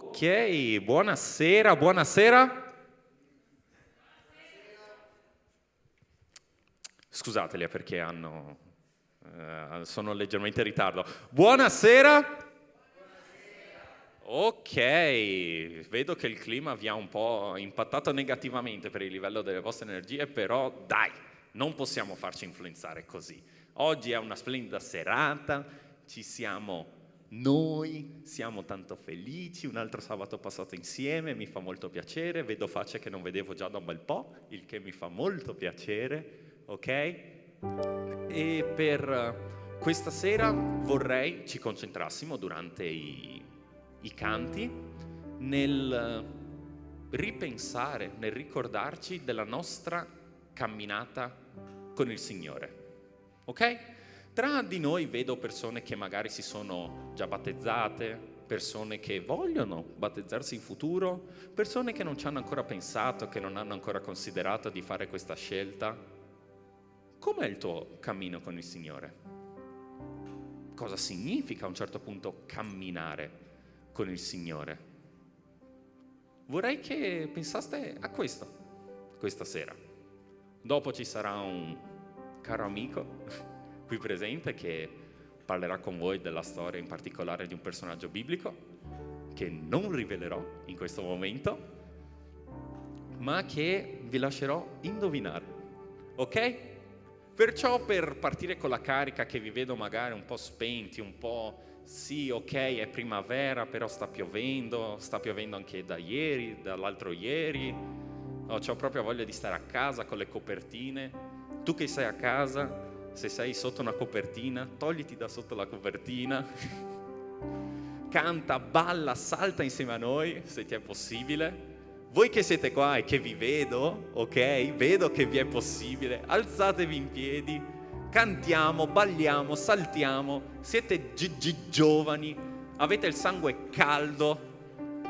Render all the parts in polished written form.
Ok, buonasera, buonasera. Scusateli perché sono leggermente in ritardo. Buonasera. Ok, vedo che il clima vi ha un po' impattato negativamente per il livello delle vostre energie, però dai, non possiamo farci influenzare così. Oggi è una splendida serata, ci siamo noi, siamo tanto felici, un altro sabato passato insieme, mi fa molto piacere, vedo facce che non vedevo già da un bel po', il che mi fa molto piacere, ok? E per questa sera vorrei ci concentrassimo durante i canti nel ripensare, nel ricordarci della nostra camminata con il Signore, ok? Tra di noi vedo persone che magari si sono già battezzate, persone che vogliono battezzarsi in futuro, persone che non ci hanno ancora pensato, che non hanno ancora considerato di fare questa scelta. Com'è il tuo cammino con il Signore? Cosa significa a un certo punto camminare con il Signore? Vorrei che pensaste a questo questa sera. Dopo ci sarà un caro amico qui presente che parlerà con voi della storia in particolare di un personaggio biblico che non rivelerò in questo momento, ma che vi lascerò indovinare, ok? Perciò per partire con la carica che vi vedo magari un po' spenti, un po' sì, ok, è primavera, però sta piovendo anche da ieri, dall'altro ieri, ho proprio voglia di stare a casa con le copertine. Tu che sei a casa, se sei sotto una copertina, togliti da sotto la copertina, canta, balla, salta insieme a noi, se ti è possibile. Voi che siete qua e che vi vedo, ok? Vedo che vi è possibile, alzatevi in piedi, cantiamo, balliamo, saltiamo, siete giovani, avete il sangue caldo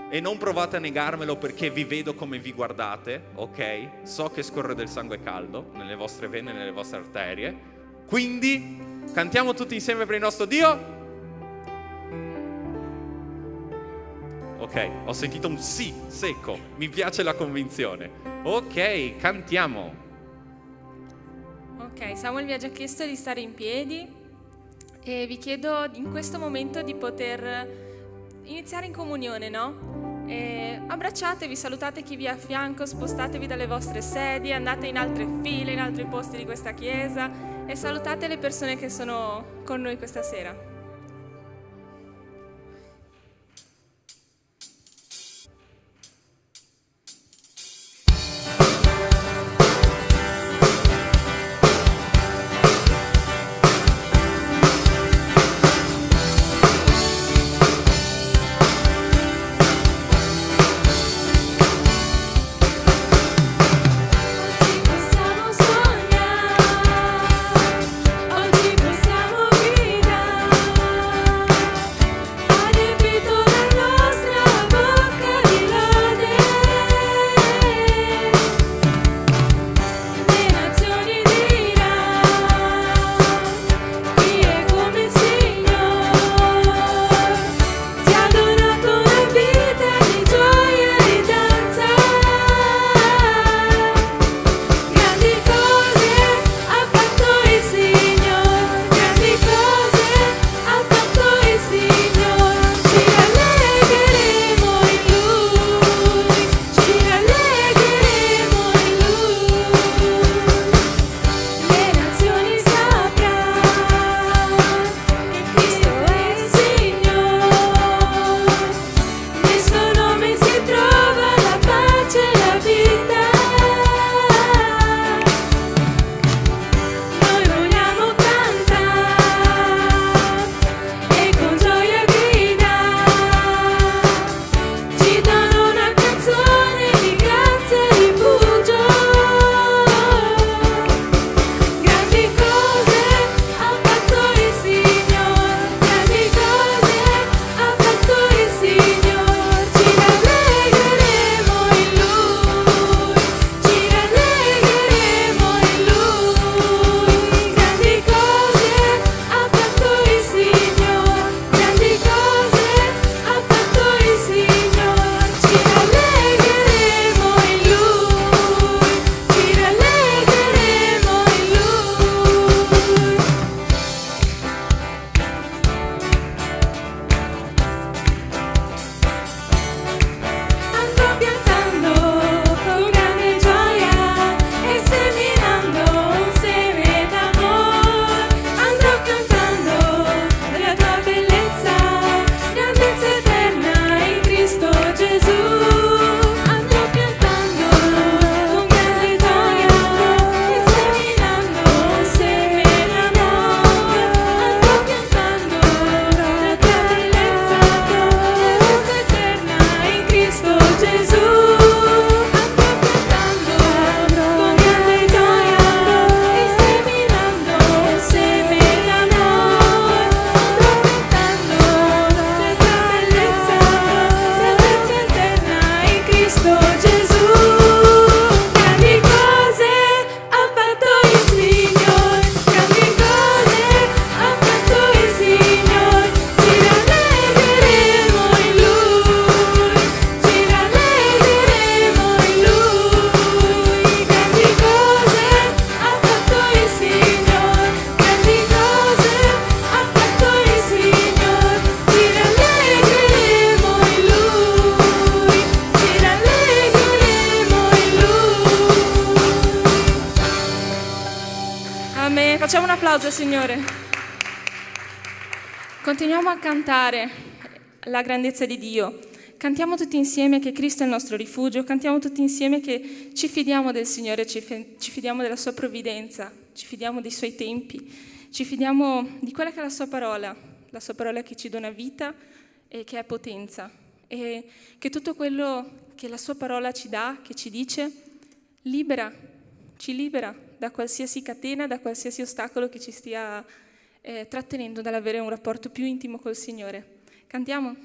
e non provate a negarmelo perché vi vedo come vi guardate, ok? So che scorre del sangue caldo nelle vostre vene, nelle vostre arterie. Quindi cantiamo tutti insieme per il nostro Dio? Ok, ho sentito un sì secco, mi piace la convinzione. Ok, cantiamo. Ok, Samuel vi ha già chiesto di stare in piedi e vi chiedo in questo momento di poter iniziare in comunione, no? Abbracciatevi, salutate chi vi è a fianco, spostatevi dalle vostre sedie, andate in altre file, in altri posti di questa chiesa e salutate le persone che sono con noi questa sera. Oggi possiamo guidare. Facciamo un applauso al Signore. Continuiamo a cantare la grandezza di Dio. Cantiamo tutti insieme che Cristo è il nostro rifugio, cantiamo tutti insieme che ci fidiamo del Signore, ci fidiamo della sua provvidenza, ci fidiamo dei suoi tempi, ci fidiamo di quella che è la sua parola che ci dona vita e che è potenza, e che tutto quello che la sua parola ci dà, che ci dice, ci libera da qualsiasi catena, da qualsiasi ostacolo che ci stia trattenendo dall'avere un rapporto più intimo col Signore. Cantiamo?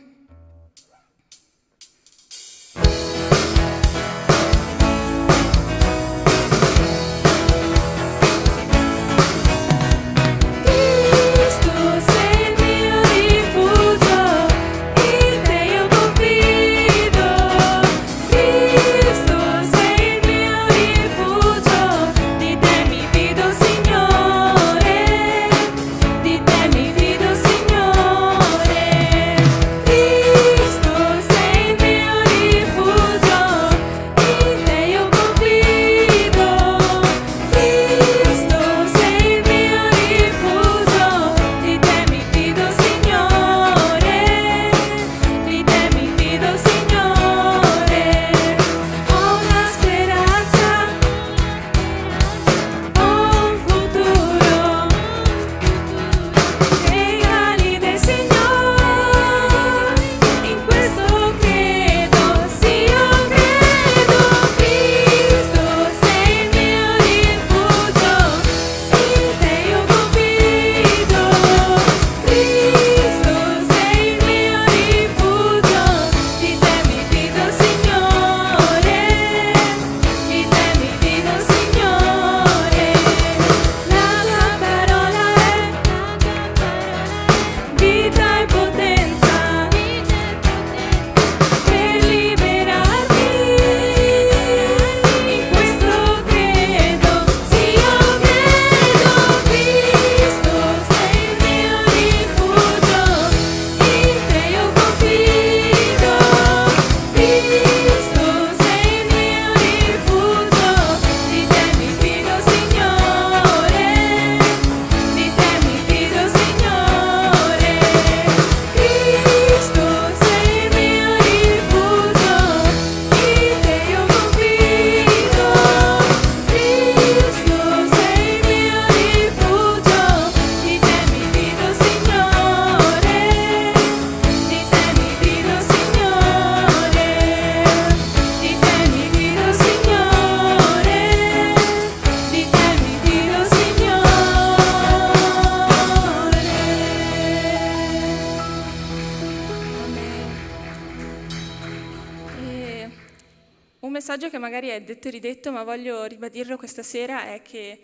messaggio che magari è detto e ridetto, ma voglio ribadirlo questa sera, è che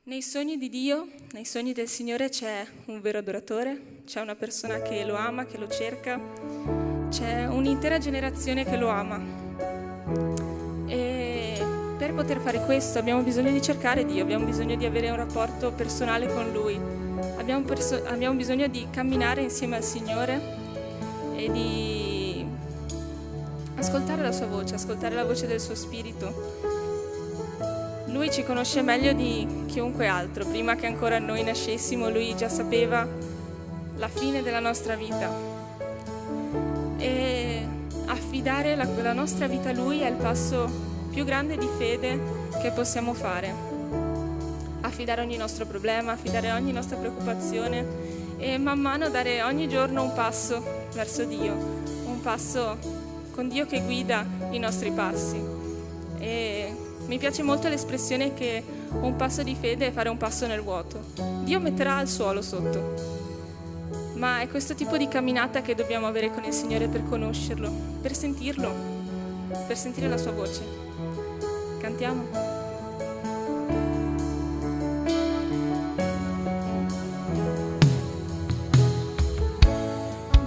nei sogni di Dio, nei sogni del Signore c'è un vero adoratore, c'è una persona che lo ama, che lo cerca, c'è un'intera generazione che lo ama. E per poter fare questo abbiamo bisogno di cercare Dio, abbiamo bisogno di avere un rapporto personale con Lui, abbiamo bisogno di camminare insieme al Signore e di ascoltare la sua voce, ascoltare la voce del suo Spirito. Lui ci conosce meglio di chiunque altro, prima che ancora noi nascessimo Lui già sapeva la fine della nostra vita. E affidare la nostra vita a Lui è il passo più grande di fede che possiamo fare. Affidare ogni nostro problema, affidare ogni nostra preoccupazione e man mano dare ogni giorno un passo verso Dio, un passo con Dio che guida i nostri passi. E mi piace molto l'espressione che un passo di fede è fare un passo nel vuoto. Dio metterà il suolo sotto, ma è questo tipo di camminata che dobbiamo avere con il Signore per conoscerlo, per sentirlo, per sentire la sua voce. Cantiamo.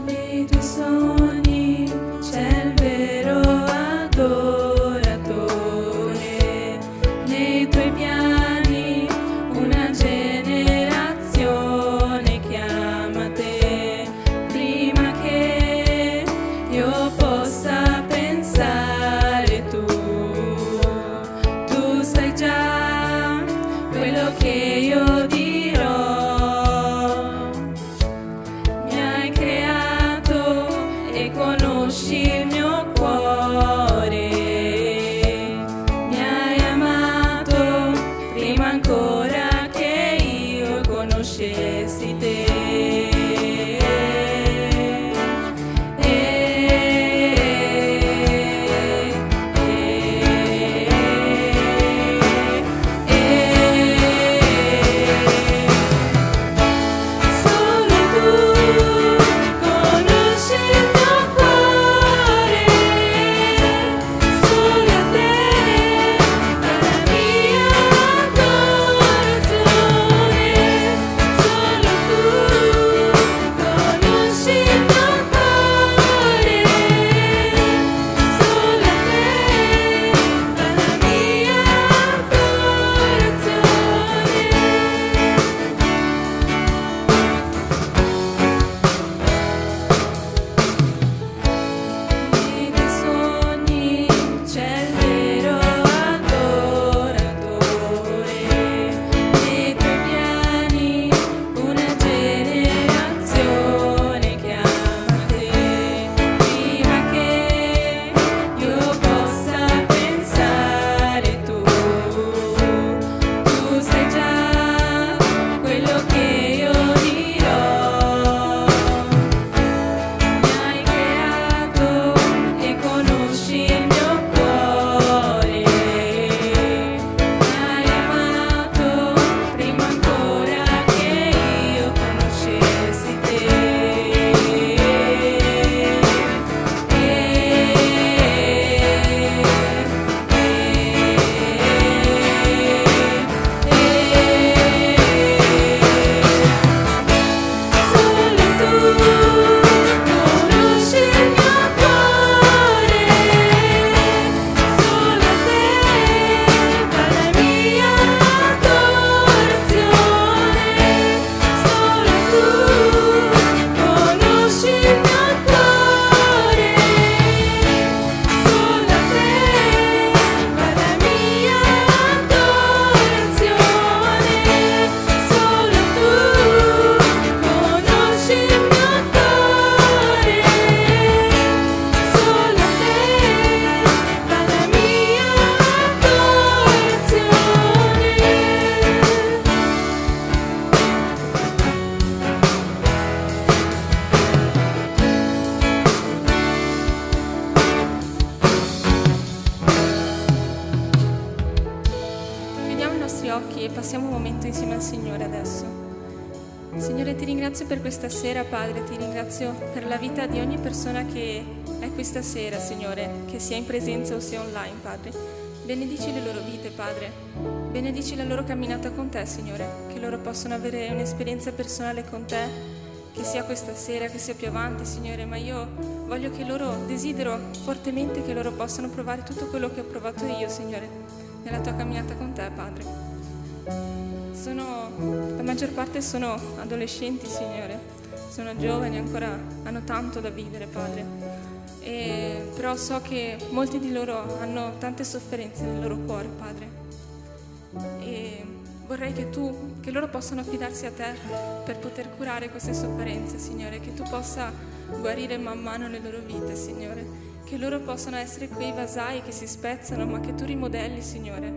Nei tuoi sogni c'è il vero adoratore, nei tuoi piani una generazione chiama te, prima che io possa pensare tu sai già quello che io dico. occhi e passiamo un momento insieme al Signore adesso. Signore, ti ringrazio per questa sera, Padre, ti ringrazio per la vita di ogni persona che è questa sera, Signore, che sia in presenza o sia online, Padre. Benedici le loro vite, Padre, benedici la loro camminata con te, Signore, che loro possano avere un'esperienza personale con te, che sia questa sera, che sia più avanti, Signore, ma io voglio che loro, desidero fortemente che loro possano provare tutto quello che ho provato io, Signore, nella tua camminata con te, Padre. La maggior parte sono adolescenti, Signore, sono giovani, ancora hanno tanto da vivere, Padre, però so che molti di loro hanno tante sofferenze nel loro cuore, Padre, e vorrei che loro possano affidarsi a te per poter curare queste sofferenze, Signore, che tu possa guarire man mano le loro vite, Signore, che loro possano essere quei vasai che si spezzano, ma che tu rimodelli, Signore,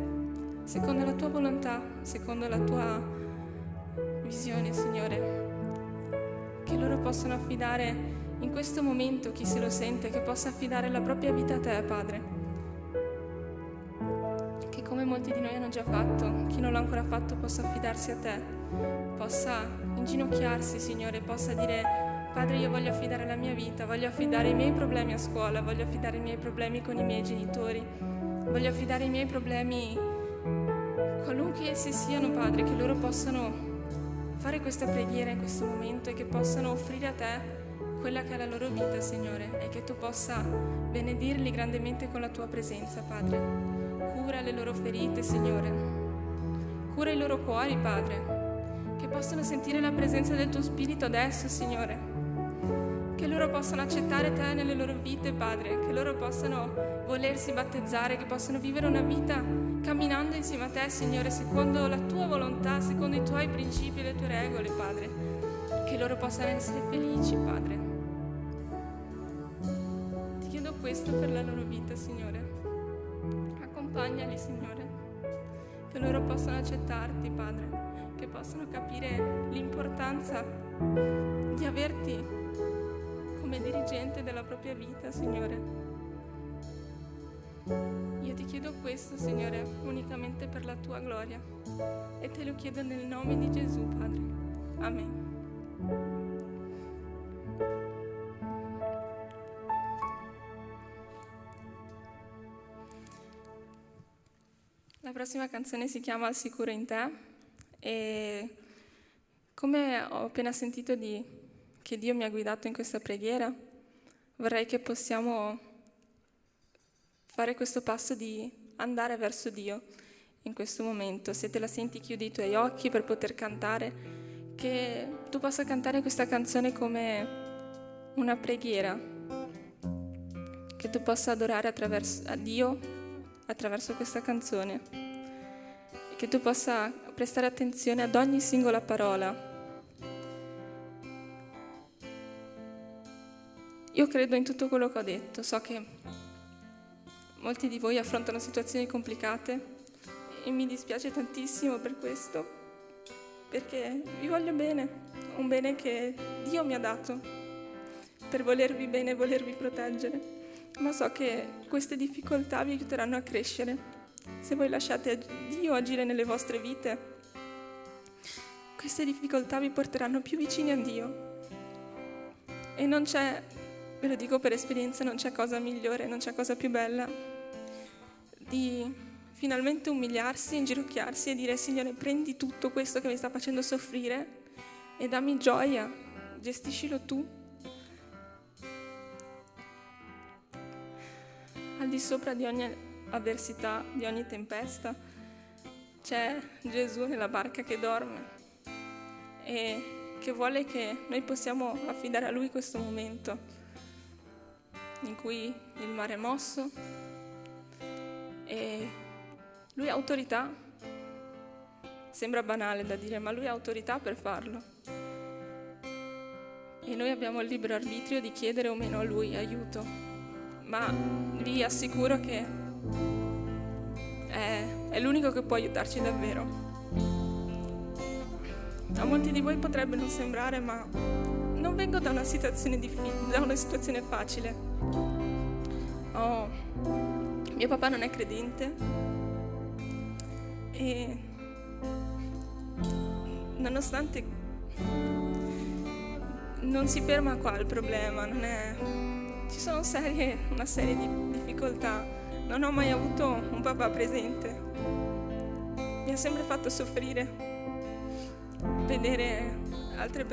secondo la tua volontà, secondo la tua visione, Signore, che loro possano affidare in questo momento, chi se lo sente, che possa affidare la propria vita a te, Padre, che come molti di noi hanno già fatto, chi non l'ha ancora fatto possa affidarsi a te, possa inginocchiarsi, Signore, possa dire: Padre, io voglio affidare la mia vita, voglio affidare i miei problemi a scuola, voglio affidare i miei problemi con i miei genitori, voglio affidare i miei problemi, qualunque essi siano, Padre, che loro possano fare questa preghiera in questo momento e che possano offrire a te quella che è la loro vita, Signore, e che tu possa benedirli grandemente con la tua presenza, Padre. Cura le loro ferite, Signore, cura i loro cuori, Padre, che possano sentire la presenza del tuo Spirito adesso, Signore, che loro possano accettare te nelle loro vite, Padre, che loro possano volersi battezzare, che possano vivere una vita camminando insieme a te, Signore, secondo la tua volontà, secondo i tuoi principi e le tue regole, Padre, che loro possano essere felici, Padre. Ti chiedo questo per la loro vita, Signore. Accompagnali, Signore, che loro possano accettarti, Padre, che possano capire l'importanza di averti come dirigente della propria vita, Signore. Io ti chiedo questo, Signore, unicamente per la tua gloria, e te lo chiedo nel nome di Gesù, Padre. Amen. La prossima canzone si chiama Al sicuro in te, e come ho appena sentito che Dio mi ha guidato in questa preghiera, vorrei che possiamo fare questo passo di andare verso Dio in questo momento. Se te la senti, chiudi i tuoi occhi per poter cantare, che tu possa cantare questa canzone come una preghiera, che tu possa adorare a Dio attraverso questa canzone, e che tu possa prestare attenzione ad ogni singola parola. Io credo in tutto quello che ho detto, so che molti di voi affrontano situazioni complicate e mi dispiace tantissimo per questo, perché vi voglio bene, un bene che Dio mi ha dato per volervi bene e volervi proteggere. Ma so che queste difficoltà vi aiuteranno a crescere. Se voi lasciate Dio agire nelle vostre vite, queste difficoltà vi porteranno più vicini a Dio. E non c'è, ve lo dico per esperienza, non c'è cosa migliore, non c'è cosa più bella di finalmente umiliarsi, inginocchiarsi e dire: Signore, prendi tutto questo che mi sta facendo soffrire e dammi gioia, gestiscilo tu. Al di sopra di ogni avversità, di ogni tempesta, c'è Gesù nella barca che dorme e che vuole che noi possiamo affidare a Lui questo momento in cui il mare è mosso e Lui ha autorità. Sembra banale da dire, ma Lui ha autorità per farlo. E noi abbiamo il libero arbitrio di chiedere o meno a Lui aiuto. Ma vi assicuro che è l'unico che può aiutarci davvero. A molti di voi potrebbe non sembrare, ma non vengo da una situazione da una situazione facile. Mio papà non è credente e nonostante non si ferma qua il problema, ci sono una serie di difficoltà. Non ho mai avuto un papà presente, mi ha sempre fatto soffrire vedere altre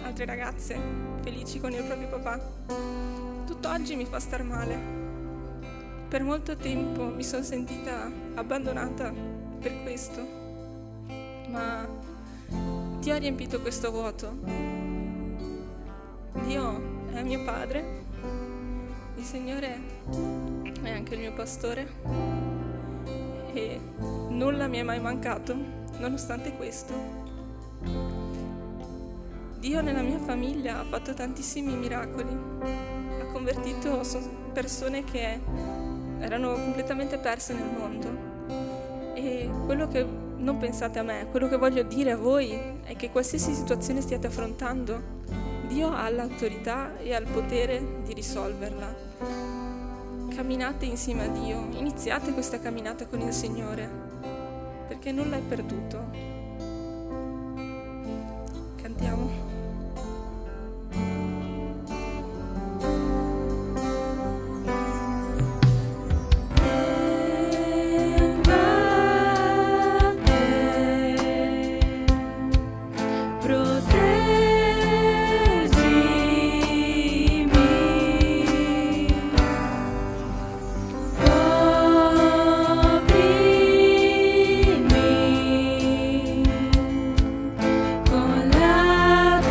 altre ragazze felici con il proprio papà. Tutt'oggi mi fa star male. Per molto tempo mi sono sentita abbandonata per questo, ma Dio ha riempito questo vuoto. Dio è mio padre, il Signore è anche il mio pastore e nulla mi è mai mancato nonostante questo. Dio nella mia famiglia ha fatto tantissimi miracoli, ha convertito persone che erano completamente perse nel mondo. E quello che non pensate a me, quello che voglio dire a voi è che qualsiasi situazione stiate affrontando, Dio ha l'autorità e ha il potere di risolverla. Camminate insieme a Dio, iniziate questa camminata con il Signore, perché nulla è perduto. Cantiamo. Con la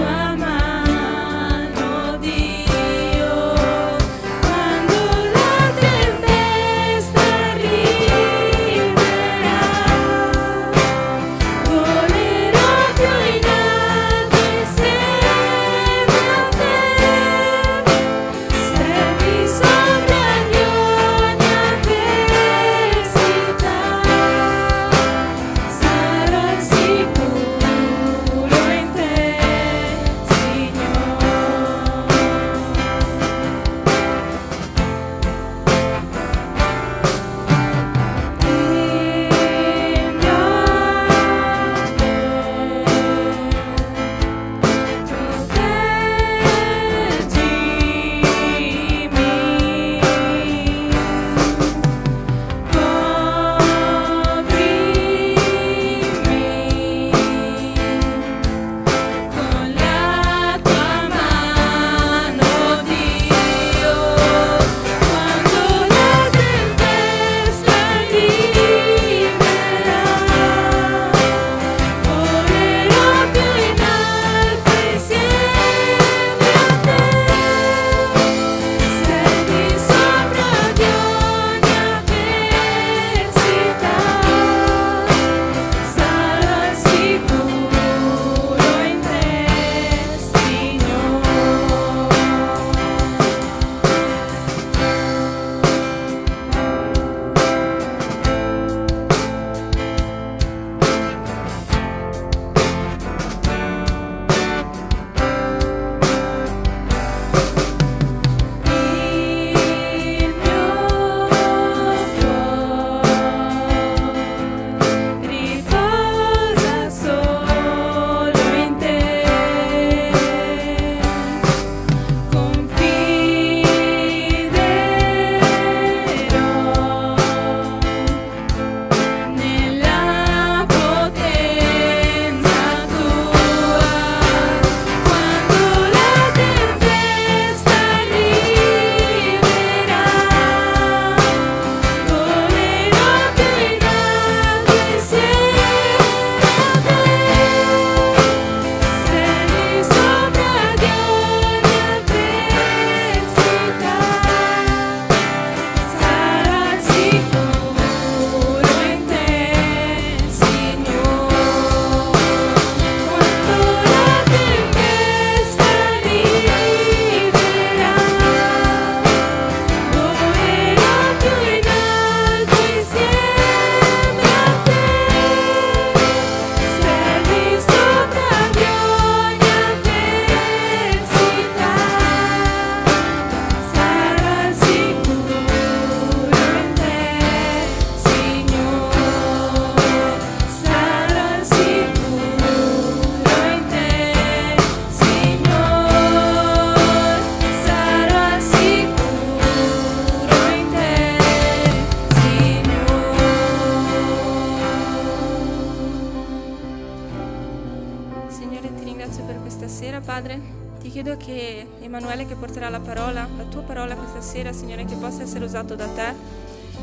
Padre, ti chiedo che Emanuele, che porterà la tua parola questa sera, Signore, che possa essere usato da te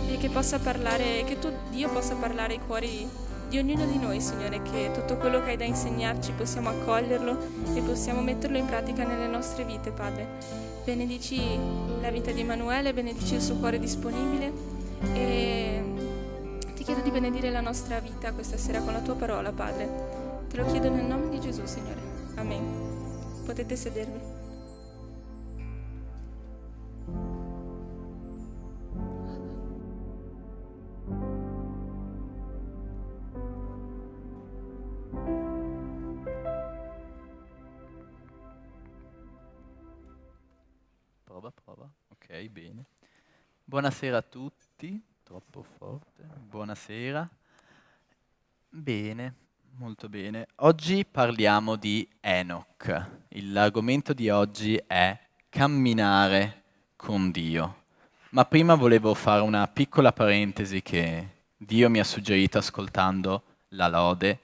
e che possa parlare, che tu, Dio, possa parlare ai cuori di ognuno di noi, Signore, che tutto quello che hai da insegnarci possiamo accoglierlo e possiamo metterlo in pratica nelle nostre vite, Padre. Benedici la vita di Emanuele, benedici il suo cuore disponibile e ti chiedo di benedire la nostra vita questa sera con la tua parola, Padre. Te lo chiedo nel nome di Gesù, Signore. Amen. Potete sedervi. Prova. Ok, bene. Buonasera a tutti. Troppo forte. Buonasera. Bene. Molto bene. Oggi parliamo di Enoch. L'argomento di oggi è camminare con Dio. Ma prima volevo fare una piccola parentesi che Dio mi ha suggerito ascoltando la lode.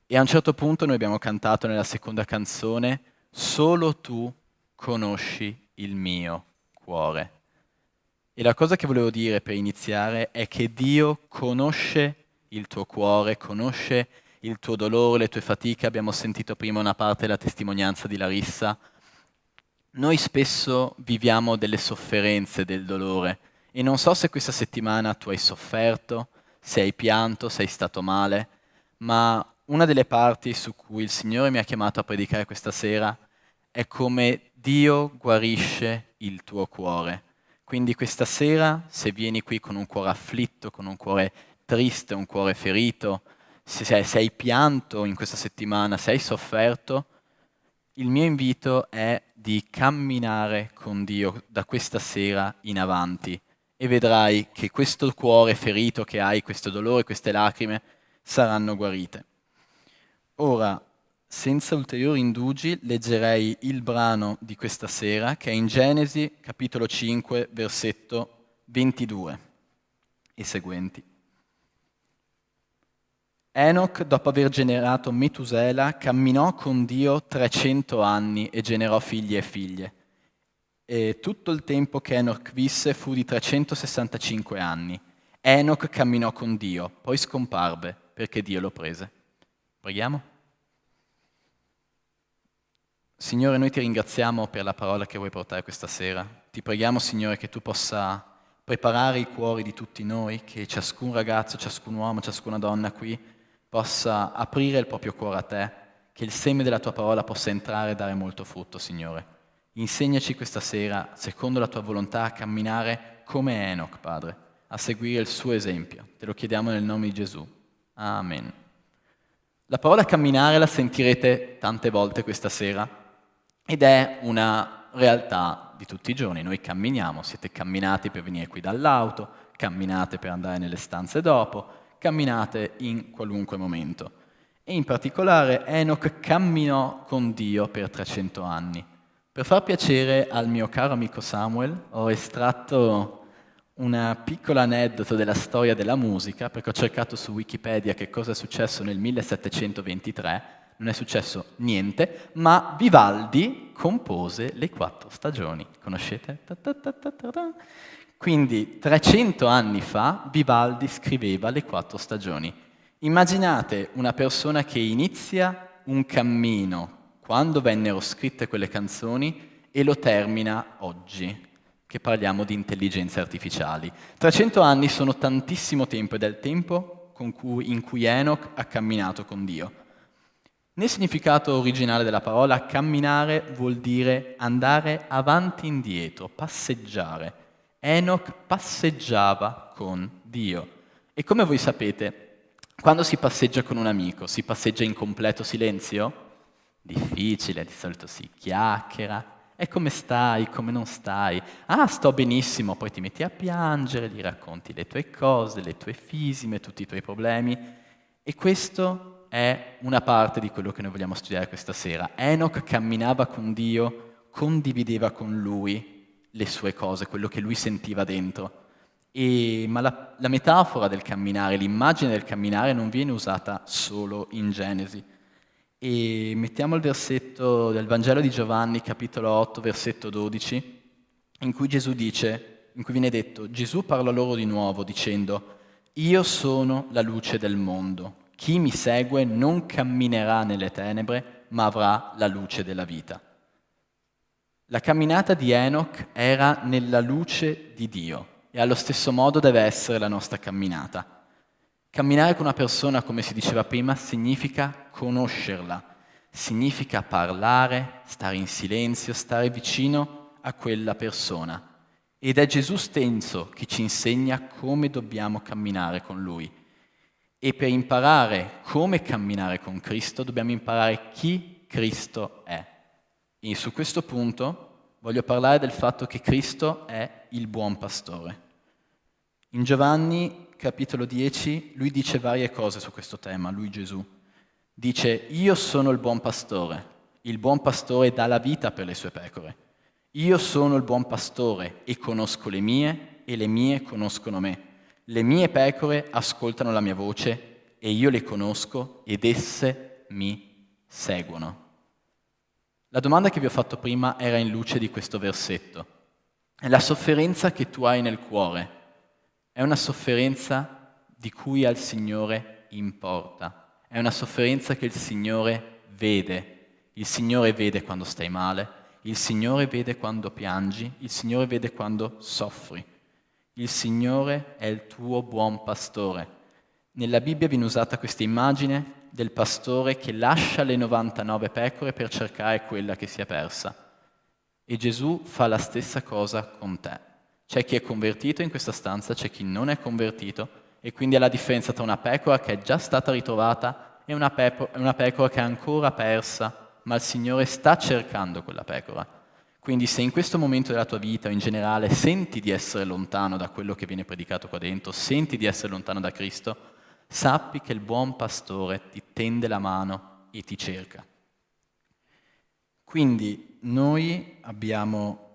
E a un certo punto noi abbiamo cantato nella seconda canzone "Solo tu conosci il mio cuore". E la cosa che volevo dire per iniziare è che Dio conosce il tuo cuore, conosce il tuo dolore, le tue fatiche. Abbiamo sentito prima una parte della testimonianza di Larissa. Noi spesso viviamo delle sofferenze del dolore e non so se questa settimana tu hai sofferto, se hai pianto, se sei stato male, ma una delle parti su cui il Signore mi ha chiamato a predicare questa sera è come Dio guarisce il tuo cuore. Quindi questa sera, se vieni qui con un cuore afflitto, con un cuore triste, un cuore ferito, se hai pianto in questa settimana, se hai sofferto, il mio invito è di camminare con Dio da questa sera in avanti e vedrai che questo cuore ferito che hai, questo dolore, queste lacrime saranno guarite. Ora, senza ulteriori indugi, leggerei il brano di questa sera che è in Genesi capitolo 5, versetto 22 e seguenti. Enoch, dopo aver generato Metusela, camminò con Dio 300 anni e generò figli e figlie. E tutto il tempo che Enoch visse fu di 365 anni. Enoch camminò con Dio, poi scomparve perché Dio lo prese. Preghiamo? Signore, noi ti ringraziamo per la parola che vuoi portare questa sera. Ti preghiamo, Signore, che tu possa preparare i cuori di tutti noi, che ciascun ragazzo, ciascun uomo, ciascuna donna qui possa aprire il proprio cuore a te, che il seme della tua parola possa entrare e dare molto frutto, Signore. Insegnaci questa sera, secondo la tua volontà, a camminare come Enoch, Padre, a seguire il suo esempio. Te lo chiediamo nel nome di Gesù. Amen. La parola camminare la sentirete tante volte questa sera ed è una realtà di tutti i giorni. Noi camminiamo, siete camminati per venire qui dall'auto, camminate per andare nelle stanze dopo, camminate in qualunque momento. E in particolare Enoch camminò con Dio per 300 anni. Per far piacere al mio caro amico Samuel ho estratto un piccolo aneddoto della storia della musica, perché ho cercato su Wikipedia che cosa è successo nel 1723. Non è successo niente, ma Vivaldi compose le 4 stagioni. Conoscete? Quindi 300 anni fa Vivaldi scriveva le 4 stagioni. Immaginate una persona che inizia un cammino quando vennero scritte quelle canzoni e lo termina oggi, che parliamo di intelligenze artificiali. 300 anni sono tantissimo tempo ed è il tempo in cui Enoch ha camminato con Dio. Nel significato originale della parola, camminare vuol dire andare avanti e indietro, passeggiare. Enoch passeggiava con Dio. E come voi sapete, quando si passeggia con un amico, si passeggia in completo silenzio? Difficile, di solito si chiacchiera. E come stai? Come non stai? Ah, sto benissimo, poi ti metti a piangere, gli racconti le tue cose, le tue fisime, tutti i tuoi problemi. E questo è una parte di quello che noi vogliamo studiare questa sera. Enoch camminava con Dio, condivideva con Lui le sue cose, quello che lui sentiva dentro. Ma la metafora del camminare, l'immagine del camminare non viene usata solo in Genesi. e mettiamo il versetto del Vangelo di Giovanni, capitolo 8, versetto 12, in cui viene detto, Gesù parla loro di nuovo dicendo, io sono la luce del mondo, chi mi segue non camminerà nelle tenebre, ma avrà la luce della vita. La camminata di Enoch era nella luce di Dio e allo stesso modo deve essere la nostra camminata. Camminare con una persona, come si diceva prima, significa conoscerla, significa parlare, stare in silenzio, stare vicino a quella persona. Ed è Gesù stesso che ci insegna come dobbiamo camminare con Lui. E per imparare come camminare con Cristo dobbiamo imparare chi Cristo è. E su questo punto voglio parlare del fatto che Cristo è il buon pastore. In Giovanni capitolo 10 lui dice varie cose su questo tema, lui Gesù. Dice, io sono il buon pastore dà la vita per le sue pecore. Io sono il buon pastore e conosco le mie e le mie conoscono me. Le mie pecore ascoltano la mia voce e io le conosco ed esse mi seguono. La domanda che vi ho fatto prima era in luce di questo versetto. È la sofferenza che tu hai nel cuore. È una sofferenza di cui al Signore importa. È una sofferenza che il Signore vede. Il Signore vede quando stai male. Il Signore vede quando piangi. Il Signore vede quando soffri. Il Signore è il tuo buon pastore. Nella Bibbia viene usata questa immagine del pastore che lascia le 99 pecore per cercare quella che si è persa. E Gesù fa la stessa cosa con te. C'è chi è convertito in questa stanza, c'è chi non è convertito, e quindi è la differenza tra una pecora che è già stata ritrovata e una pecora che è ancora persa, ma il Signore sta cercando quella pecora. Quindi se in questo momento della tua vita o in generale senti di essere lontano da quello che viene predicato qua dentro, senti di essere lontano da Cristo, sappi che il buon pastore ti tende la mano e ti cerca. Quindi noi abbiamo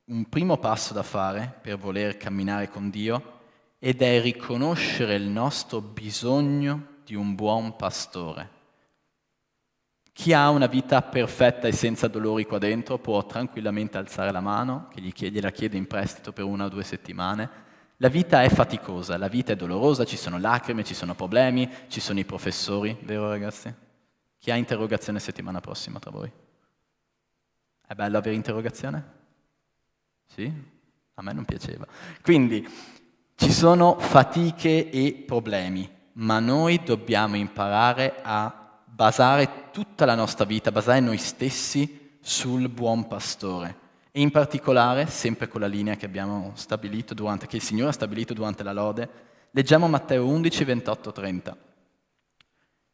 un primo passo da fare per voler camminare con Dio ed è riconoscere il nostro bisogno di un buon pastore. Chi ha una vita perfetta e senza dolori qua dentro può tranquillamente alzare la mano, che gliela chiede in prestito per 1 o 2 settimane. La vita è faticosa, la vita è dolorosa, ci sono lacrime, ci sono problemi, ci sono i professori, vero ragazzi? Chi ha interrogazione settimana prossima tra voi? È bello avere interrogazione? Sì? A me non piaceva. Quindi ci sono fatiche e problemi, ma noi dobbiamo imparare a basare tutta la nostra vita, basare noi stessi sul buon pastore. E in particolare, sempre con la linea che abbiamo stabilito che il Signore ha stabilito durante la lode, leggiamo Matteo 11, 28, 30.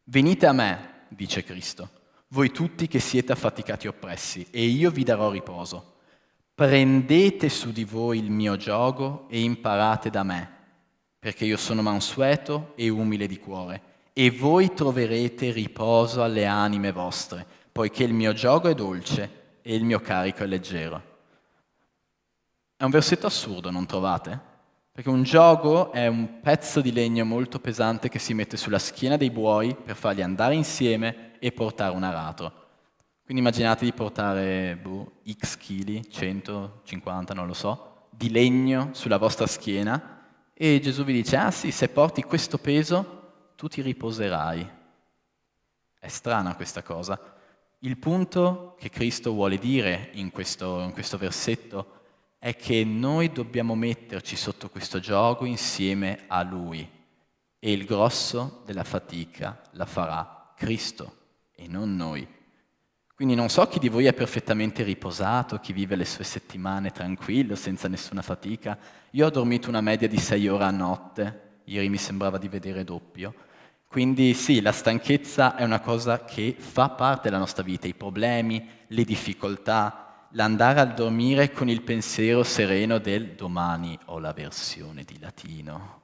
Venite a me, dice Cristo, voi tutti che siete affaticati e oppressi, e io vi darò riposo. Prendete su di voi il mio giogo e imparate da me, perché io sono mansueto e umile di cuore, e voi troverete riposo alle anime vostre, poiché il mio giogo è dolce e il mio carico è leggero. È un versetto assurdo, non trovate? Perché un giogo è un pezzo di legno molto pesante che si mette sulla schiena dei buoi per farli andare insieme e portare un aratro. Quindi immaginate di portare X chili, 150, non lo so, di legno sulla vostra schiena e Gesù vi dice, sì, se porti questo peso tu ti riposerai. È strana questa cosa. Il punto che Cristo vuole dire in questo versetto è che noi dobbiamo metterci sotto questo giogo insieme a Lui e il grosso della fatica la farà Cristo e non noi. Quindi non so chi di voi è perfettamente riposato, chi vive le sue settimane tranquillo, senza nessuna fatica. Io ho dormito una media di 6 ore a notte, ieri mi sembrava di vedere doppio. Quindi sì, la stanchezza è una cosa che fa parte della nostra vita, i problemi, le difficoltà, l'andare a dormire con il pensiero sereno del domani ho la versione di latino,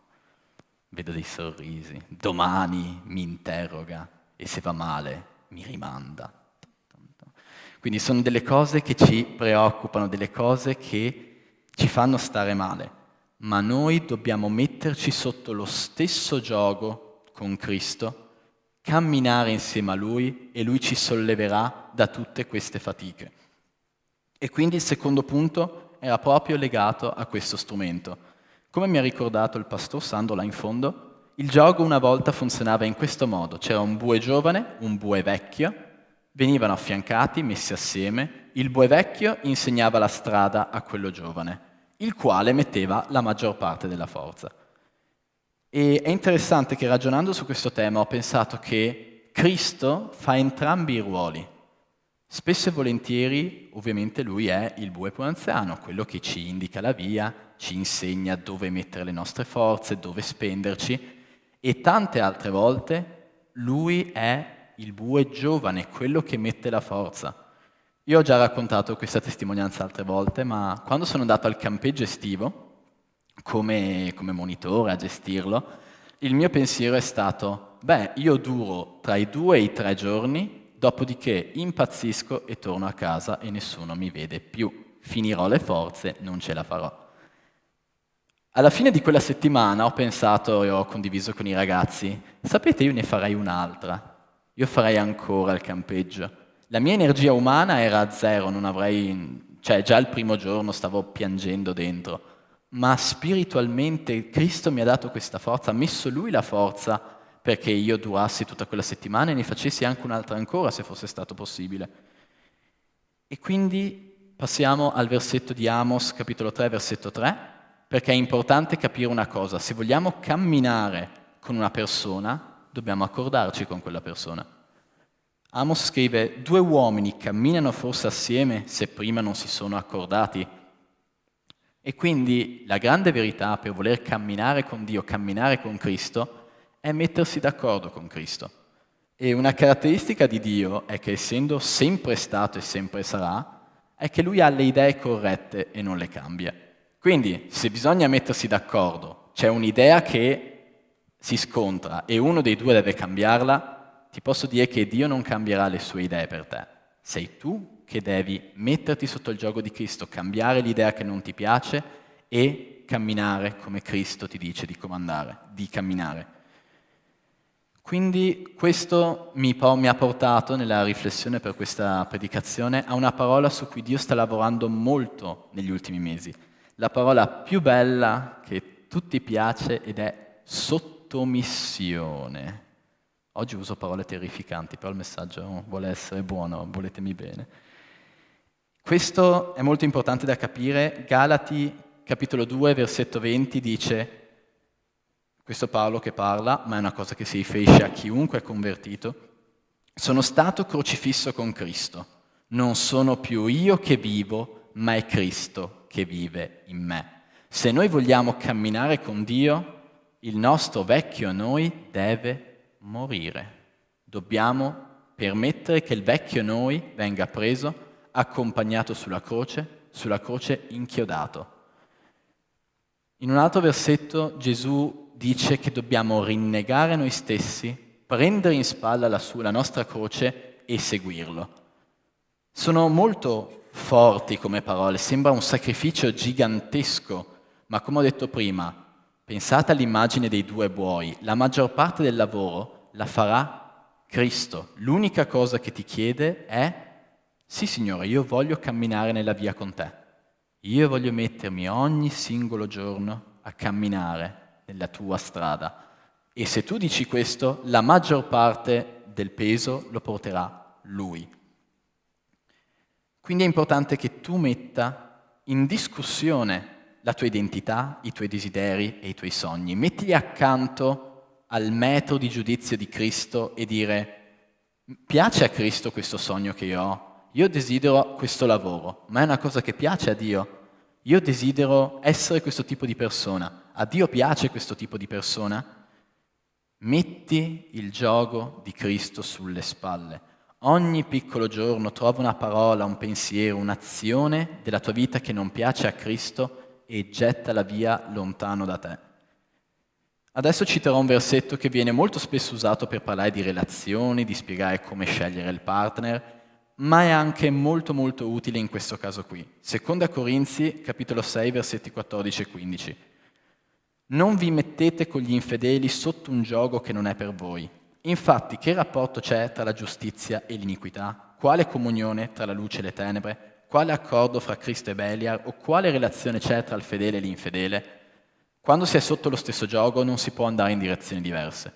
vedo dei sorrisi, domani mi interroga e se va male mi rimanda. Quindi sono delle cose che ci preoccupano, delle cose che ci fanno stare male, ma noi dobbiamo metterci sotto lo stesso giogo con Cristo camminare insieme a Lui e Lui ci solleverà da tutte queste fatiche. E quindi il secondo punto era proprio legato a questo strumento. Come mi ha ricordato il pastor Sandro là in fondo, il gioco una volta funzionava in questo modo. C'era un bue giovane, un bue vecchio, venivano affiancati, messi assieme, il bue vecchio insegnava la strada a quello giovane, il quale metteva la maggior parte della forza. E è interessante che ragionando su questo tema ho pensato che Cristo fa entrambi i ruoli. Spesso e volentieri, ovviamente, lui è il bue più anziano, quello che ci indica la via, ci insegna dove mettere le nostre forze, dove spenderci, e tante altre volte lui è il bue giovane, quello che mette la forza. Io ho già raccontato questa testimonianza altre volte, ma quando sono andato al campeggio estivo, come monitore a gestirlo, il mio pensiero è stato, io duro tra i 2 e i 3 giorni, dopodiché impazzisco e torno a casa e nessuno mi vede più. Finirò le forze, non ce la farò. Alla fine di quella settimana ho pensato e ho condiviso con i ragazzi, sapete, io ne farei un'altra. Io farei ancora il campeggio. La mia energia umana era a zero, non avrei... già il primo giorno stavo piangendo dentro. Ma spiritualmente Cristo mi ha dato questa forza, ha messo Lui la forza perché io durassi tutta quella settimana e ne facessi anche un'altra ancora se fosse stato possibile. E quindi passiamo al versetto di Amos, capitolo 3, versetto 3, perché è importante capire una cosa: se vogliamo camminare con una persona, dobbiamo accordarci con quella persona. Amos scrive: 2 uomini camminano forse assieme se prima non si sono accordati? E quindi la grande verità per voler camminare con Dio, camminare con Cristo, è mettersi d'accordo con Cristo. E una caratteristica di Dio è che, essendo sempre stato e sempre sarà, è che Lui ha le idee corrette e non le cambia. Quindi, se bisogna mettersi d'accordo, c'è un'idea che si scontra e uno dei 2 deve cambiarla, ti posso dire che Dio non cambierà le sue idee per te. Sei tu che devi metterti sotto il giogo di Cristo, cambiare l'idea che non ti piace e camminare come Cristo ti dice di comandare, di camminare. Quindi questo mi ha portato nella riflessione per questa predicazione a una parola su cui Dio sta lavorando molto negli ultimi mesi. La parola più bella che tutti piace ed è sottomissione. Oggi uso parole terrificanti, però il messaggio vuole essere buono, voletemi bene. Questo è molto importante da capire. Galati, capitolo 2, versetto 20 dice... Questo Paolo che parla, ma è una cosa che si riferisce a chiunque è convertito. Sono stato crocifisso con Cristo. Non sono più io che vivo, ma è Cristo che vive in me. Se noi vogliamo camminare con Dio, il nostro vecchio noi deve morire. Dobbiamo permettere che il vecchio noi venga preso, accompagnato sulla croce inchiodato. In un altro versetto Gesù dice che dobbiamo rinnegare noi stessi, prendere in spalla la nostra croce e seguirlo. Sono molto forti come parole, sembra un sacrificio gigantesco, ma come ho detto prima, pensate all'immagine dei 2 buoi, la maggior parte del lavoro la farà Cristo. L'unica cosa che ti chiede è: sì Signore, io voglio camminare nella via con te, io voglio mettermi ogni singolo giorno a camminare nella tua strada. E se tu dici questo, la maggior parte del peso lo porterà Lui. Quindi è importante che tu metta in discussione la tua identità, i tuoi desideri e i tuoi sogni. Mettili accanto al metro di giudizio di Cristo e dire: piace a Cristo questo sogno che io ho? Io desidero questo lavoro, ma è una cosa che piace a Dio? Io desidero essere questo tipo di persona. A Dio piace questo tipo di persona? Metti il giogo di Cristo sulle spalle. Ogni piccolo giorno trova una parola, un pensiero, un'azione della tua vita che non piace a Cristo e gettala via lontano da te. Adesso citerò un versetto che viene molto spesso usato per parlare di relazioni, di spiegare come scegliere il partner, ma è anche molto molto utile in questo caso qui. Seconda Corinzi, capitolo 6, versetti 14 e 15. Non vi mettete con gli infedeli sotto un giogo che non è per voi. Infatti, che rapporto c'è tra la giustizia e l'iniquità? Quale comunione tra la luce e le tenebre? Quale accordo fra Cristo e Beliar? O quale relazione c'è tra il fedele e l'infedele? Quando si è sotto lo stesso giogo non si può andare in direzioni diverse.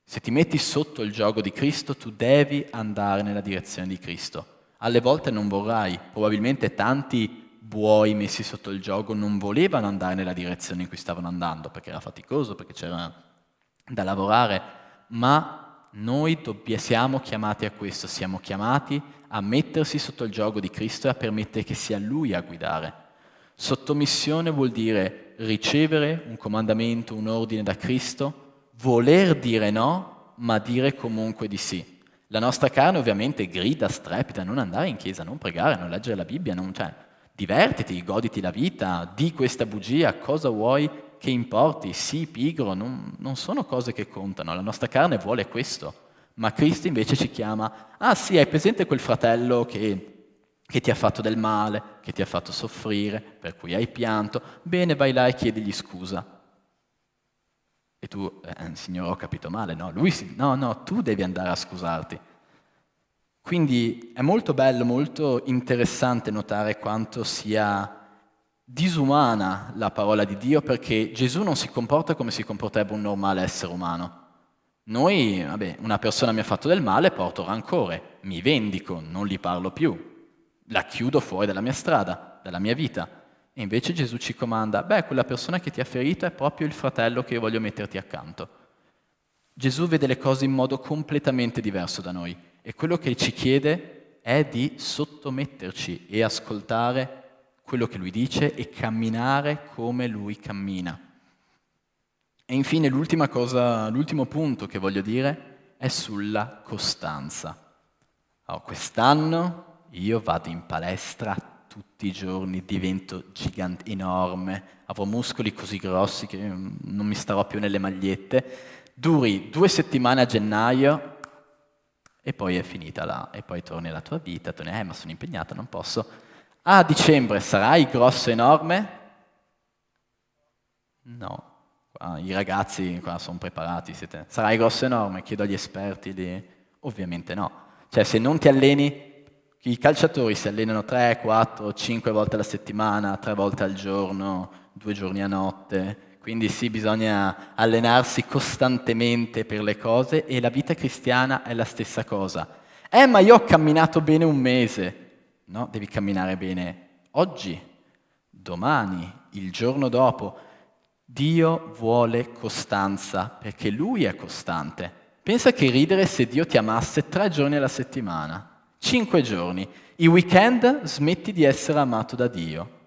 Se ti metti sotto il giogo di Cristo, tu devi andare nella direzione di Cristo. Alle volte non vorrai, probabilmente tanti buoi messi sotto il giogo non volevano andare nella direzione in cui stavano andando, perché era faticoso, perché c'era da lavorare, ma noi siamo chiamati a questo, siamo chiamati a mettersi sotto il giogo di Cristo e a permettere che sia Lui a guidare. Sottomissione vuol dire ricevere un comandamento, un ordine da Cristo, voler dire no, ma dire comunque di sì. La nostra carne ovviamente grida, strepita, non andare in chiesa, non pregare, non leggere la Bibbia, divertiti, goditi la vita, di questa bugia, cosa vuoi che importi, sii pigro, non sono cose che contano, la nostra carne vuole questo, ma Cristo invece ci chiama, sì, hai presente quel fratello che ti ha fatto del male, che ti ha fatto soffrire, per cui hai pianto, bene, vai là e chiedigli scusa. E tu, Signore, ho capito male, no? No, tu devi andare a scusarti. Quindi è molto bello, molto interessante notare quanto sia disumana la parola di Dio, perché Gesù non si comporta come si comporterebbe un normale essere umano. Noi, una persona mi ha fatto del male, porto rancore, mi vendico, non gli parlo più, la chiudo fuori dalla mia strada, dalla mia vita. E invece Gesù ci comanda, quella persona che ti ha ferito è proprio il fratello che io voglio metterti accanto. Gesù vede le cose in modo completamente diverso da noi e quello che ci chiede è di sottometterci e ascoltare quello che Lui dice e camminare come Lui cammina. E infine l'ultimo punto che voglio dire è sulla costanza. Quest'anno io vado in palestra tutti i giorni, divento gigante, enorme, avrò muscoli così grossi che non mi starò più nelle magliette, duri 2 settimane a gennaio e poi è finita là, e poi torni alla tua vita, ma sono impegnata, non posso. A dicembre sarai grosso, enorme? No. I ragazzi qua sono preparati, sarai grosso, enorme? Chiedo agli esperti lì. Ovviamente no. Se non ti alleni, i calciatori si allenano 3, 4, 5 volte alla settimana, 3 volte al giorno, 2 giorni a notte. Quindi sì, bisogna allenarsi costantemente per le cose e la vita cristiana è la stessa cosa. Ma io ho camminato bene un mese. No, devi camminare bene oggi, domani, il giorno dopo. Dio vuole costanza perché Lui è costante. Pensa che ridere se Dio ti amasse 3 giorni alla settimana, 5 giorni. I weekend smetti di essere amato da Dio.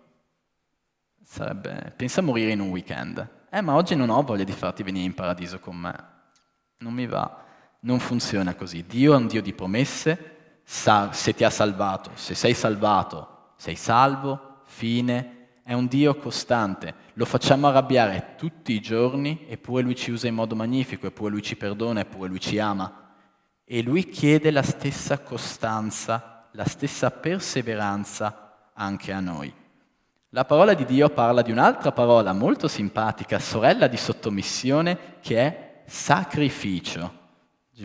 Pensa a morire in un weekend. Ma oggi non ho voglia di farti venire in paradiso con me. Non mi va. Non funziona così. Dio è un Dio di promesse. Se ti ha salvato, se sei salvato, sei salvo, fine. È un Dio costante. Lo facciamo arrabbiare tutti i giorni, eppure Lui ci usa in modo magnifico, eppure Lui ci perdona, eppure Lui ci ama. E Lui chiede la stessa costanza, la stessa perseveranza anche a noi. La parola di Dio parla di un'altra parola molto simpatica, sorella di sottomissione, che è sacrificio.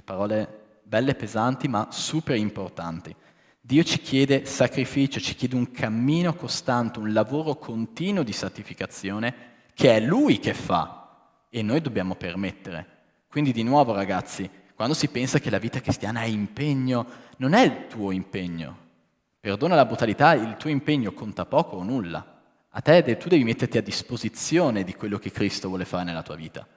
Parole belle pesanti, ma super importanti. Dio ci chiede sacrificio, ci chiede un cammino costante, un lavoro continuo di santificazione, che è Lui che fa, e noi dobbiamo permettere. Quindi di nuovo, ragazzi, quando si pensa che la vita cristiana è impegno, non è il tuo impegno. Perdona la brutalità, il tuo impegno conta poco o nulla. Tu devi metterti a disposizione di quello che Cristo vuole fare nella tua vita,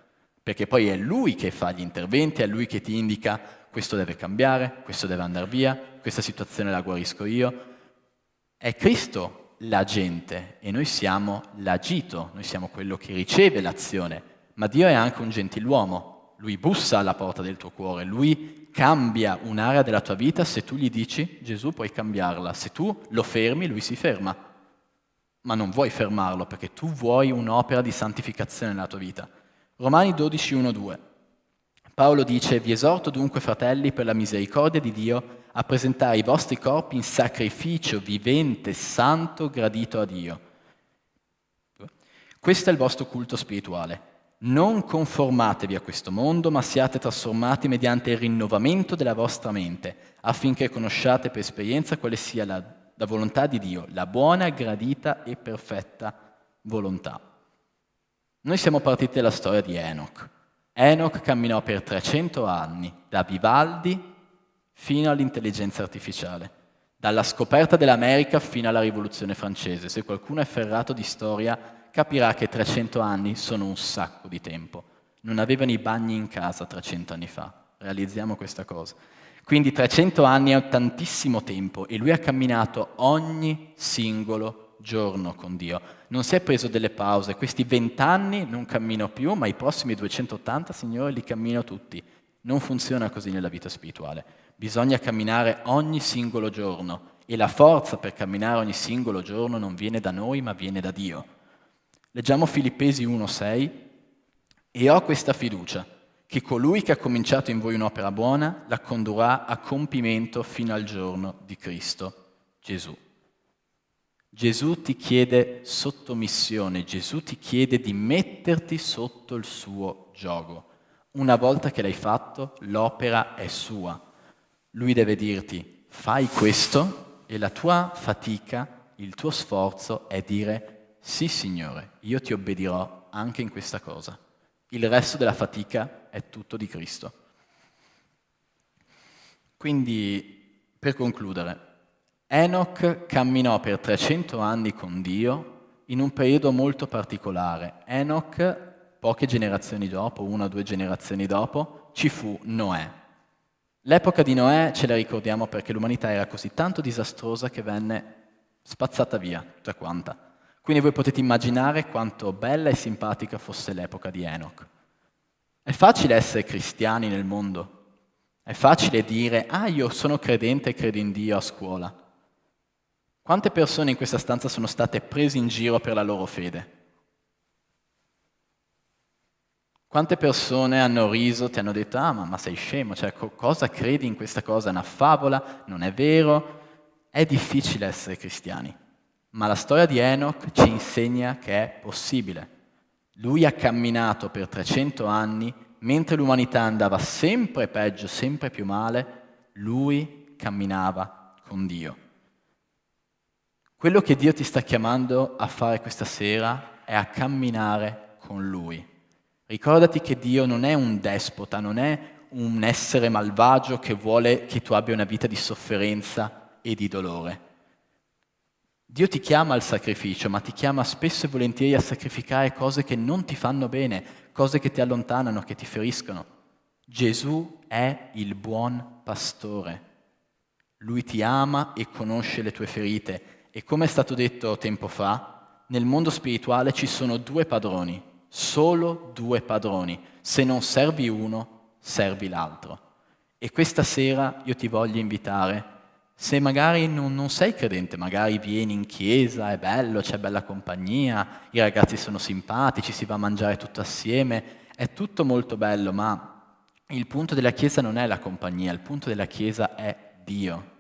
perché poi è Lui che fa gli interventi, è Lui che ti indica questo deve cambiare, questo deve andare via, questa situazione la guarisco io. È Cristo l'agente e noi siamo l'agito, noi siamo quello che riceve l'azione, ma Dio è anche un gentiluomo, Lui bussa alla porta del tuo cuore, Lui cambia un'area della tua vita se tu gli dici Gesù puoi cambiarla, se tu lo fermi Lui si ferma, ma non vuoi fermarlo perché tu vuoi un'opera di santificazione nella tua vita. Romani 12, 1, 2. Paolo dice, vi esorto dunque fratelli per la misericordia di Dio a presentare i vostri corpi in sacrificio vivente, santo, gradito a Dio. Questo è il vostro culto spirituale. Non conformatevi a questo mondo, ma siate trasformati mediante il rinnovamento della vostra mente, affinché conosciate per esperienza quale sia la volontà di Dio, la buona, gradita e perfetta volontà. Noi siamo partiti dalla storia di Enoch. Enoch camminò per 300 anni, da Vivaldi fino all'intelligenza artificiale, dalla scoperta dell'America fino alla Rivoluzione francese. Se qualcuno è ferrato di storia, capirà che 300 anni sono un sacco di tempo. Non avevano i bagni in casa 300 anni fa, realizziamo questa cosa. Quindi 300 anni è tantissimo tempo e lui ha camminato ogni singolo giorno con Dio. Non si è preso delle pause, questi 20 anni non cammino più, ma i prossimi 280, Signore, li cammino tutti. Non funziona così nella vita spirituale. Bisogna camminare ogni singolo giorno e la forza per camminare ogni singolo giorno non viene da noi, ma viene da Dio. Leggiamo Filippesi 1,6 e ho questa fiducia che colui che ha cominciato in voi un'opera buona la condurrà a compimento fino al giorno di Cristo Gesù. Gesù ti chiede sottomissione, Gesù ti chiede di metterti sotto il suo giogo. Una volta che l'hai fatto, l'opera è sua. Lui deve dirti, fai questo e la tua fatica, il tuo sforzo è dire, sì Signore, io ti obbedirò anche in questa cosa. Il resto della fatica è tutto di Cristo. Quindi, per concludere, Enoch camminò per 300 anni con Dio in un periodo molto particolare. Enoch, poche generazioni dopo, 1 o 2 generazioni dopo, ci fu Noè. L'epoca di Noè ce la ricordiamo perché l'umanità era così tanto disastrosa che venne spazzata via tutta quanta. Quindi voi potete immaginare quanto bella e simpatica fosse l'epoca di Enoch. È facile essere cristiani nel mondo. È facile dire, io sono credente e credo in Dio a scuola. Quante persone in questa stanza sono state prese in giro per la loro fede? Quante persone hanno riso, ti hanno detto, ma sei scemo, cioè cosa credi in questa cosa? È una favola, non è vero? È difficile essere cristiani, ma la storia di Enoch ci insegna che è possibile. Lui ha camminato per 300 anni, mentre l'umanità andava sempre peggio, sempre più male, lui camminava con Dio. Quello che Dio ti sta chiamando a fare questa sera è a camminare con Lui. Ricordati che Dio non è un despota, non è un essere malvagio che vuole che tu abbia una vita di sofferenza e di dolore. Dio ti chiama al sacrificio, ma ti chiama spesso e volentieri a sacrificare cose che non ti fanno bene, cose che ti allontanano, che ti feriscono. Gesù è il buon pastore. Lui ti ama e conosce le tue ferite. E come è stato detto tempo fa, nel mondo spirituale ci sono 2 padroni, solo 2 padroni. Se non servi uno, servi l'altro. E questa sera io ti voglio invitare, se magari non sei credente, magari vieni in chiesa, è bello, c'è bella compagnia, i ragazzi sono simpatici, si va a mangiare tutto assieme, è tutto molto bello, ma il punto della chiesa non è la compagnia, il punto della chiesa è Dio.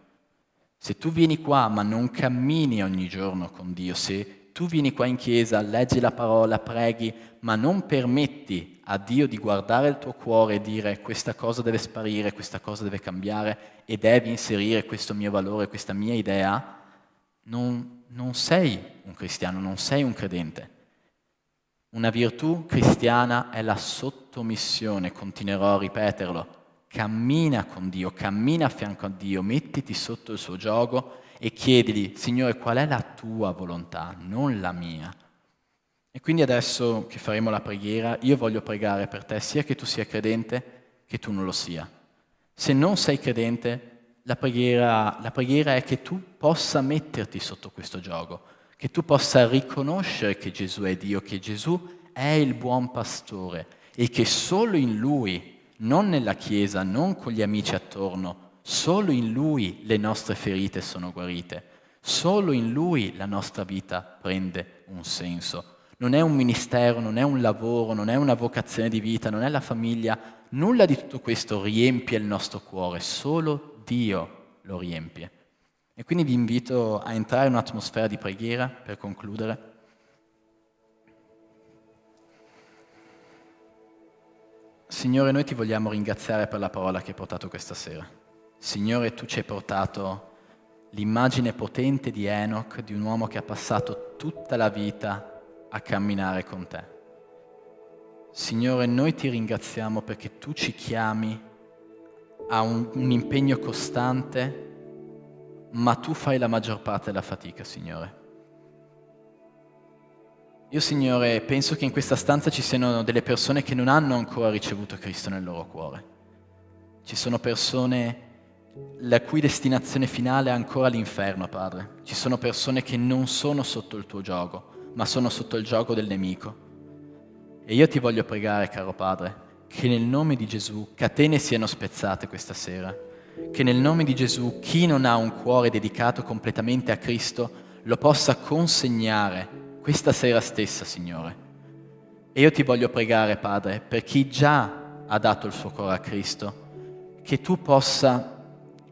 Se tu vieni qua ma non cammini ogni giorno con Dio, se tu vieni qua in chiesa, leggi la parola, preghi, ma non permetti a Dio di guardare il tuo cuore e dire questa cosa deve sparire, questa cosa deve cambiare e devi inserire questo mio valore, questa mia idea, non sei un cristiano, non sei un credente. Una virtù cristiana è la sottomissione, continuerò a ripeterlo. Cammina con Dio, cammina a fianco a Dio, mettiti sotto il suo giogo e chiedili, Signore, qual è la tua volontà, non la mia. E quindi adesso che faremo la preghiera, io voglio pregare per te, sia che tu sia credente, che tu non lo sia. Se non sei credente, la preghiera è che tu possa metterti sotto questo giogo, che tu possa riconoscere che Gesù è Dio, che Gesù è il buon pastore e che solo in Lui, non nella Chiesa, non con gli amici attorno, solo in Lui le nostre ferite sono guarite, solo in Lui la nostra vita prende un senso. Non è un ministero, non è un lavoro, non è una vocazione di vita, non è la famiglia, nulla di tutto questo riempie il nostro cuore, solo Dio lo riempie. E quindi vi invito a entrare in un'atmosfera di preghiera per concludere. Signore, noi ti vogliamo ringraziare per la parola che hai portato questa sera. Signore, tu ci hai portato l'immagine potente di Enoch, di un uomo che ha passato tutta la vita a camminare con te. Signore, noi ti ringraziamo perché tu ci chiami a un impegno costante, ma tu fai la maggior parte della fatica, Signore. Io, Signore, penso che in questa stanza ci siano delle persone che non hanno ancora ricevuto Cristo nel loro cuore. Ci sono persone la cui destinazione finale è ancora l'inferno, Padre. Ci sono persone che non sono sotto il tuo gioco, ma sono sotto il gioco del nemico. E io ti voglio pregare, caro Padre, che nel nome di Gesù catene siano spezzate questa sera, che nel nome di Gesù chi non ha un cuore dedicato completamente a Cristo lo possa consegnare questa sera stessa, Signore. E io ti voglio pregare, Padre, per chi già ha dato il suo cuore a Cristo, che tu possa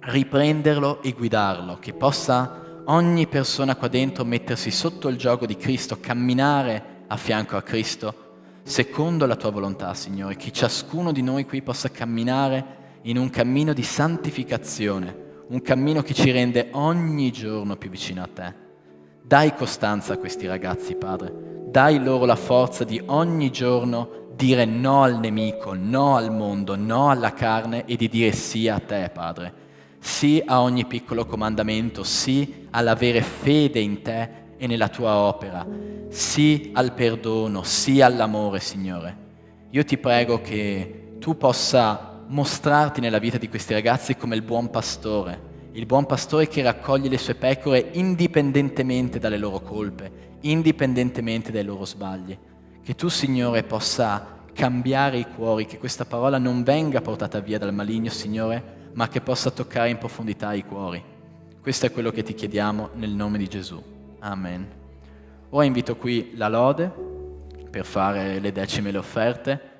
riprenderlo e guidarlo, che possa ogni persona qua dentro mettersi sotto il gioco di Cristo, camminare a fianco a Cristo, secondo la tua volontà, Signore, che ciascuno di noi qui possa camminare in un cammino di santificazione, un cammino che ci rende ogni giorno più vicino a te. Dai costanza a questi ragazzi, Padre, dai loro la forza di ogni giorno dire no al nemico, no al mondo, no alla carne e di dire sì a te, Padre. Sì a ogni piccolo comandamento, sì all'avere fede in te e nella tua opera, sì al perdono, sì all'amore, Signore. Io ti prego che tu possa mostrarti nella vita di questi ragazzi come il buon pastore che raccoglie le sue pecore indipendentemente dalle loro colpe, indipendentemente dai loro sbagli. Che tu, Signore, possa cambiare i cuori, che questa parola non venga portata via dal maligno, Signore, ma che possa toccare in profondità i cuori. Questo è quello che ti chiediamo nel nome di Gesù. Amen. Ora invito qui la lode per fare le decime e le offerte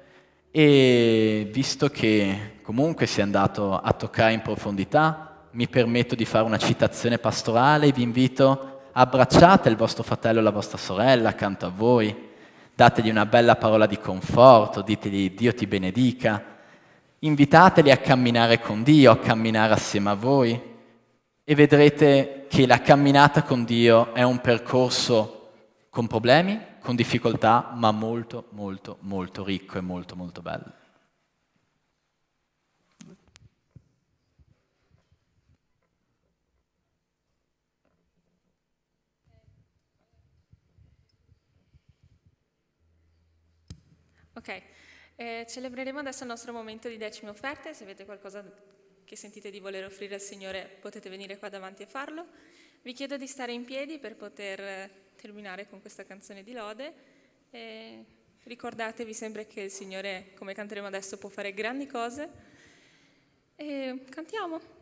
e visto che comunque si è andato a toccare in profondità, mi permetto di fare una citazione pastorale e vi invito: abbracciate il vostro fratello o la vostra sorella accanto a voi, dategli una bella parola di conforto, ditegli Dio ti benedica, invitateli a camminare con Dio, a camminare assieme a voi e vedrete che la camminata con Dio è un percorso con problemi, con difficoltà, ma molto, molto, molto ricco e molto, molto bello. Ok, celebreremo adesso il nostro momento di decime offerte. Se avete qualcosa che sentite di voler offrire al Signore potete venire qua davanti a farlo. Vi chiedo di stare in piedi per poter terminare con questa canzone di lode. Ricordatevi sempre che il Signore, come canteremo adesso, può fare grandi cose. E cantiamo.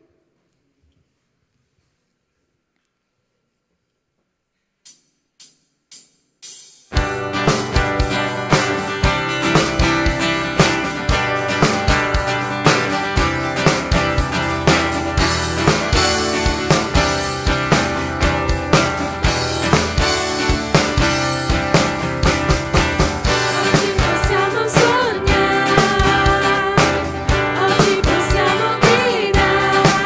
Oggi possiamo sognare, oggi possiamo gridare.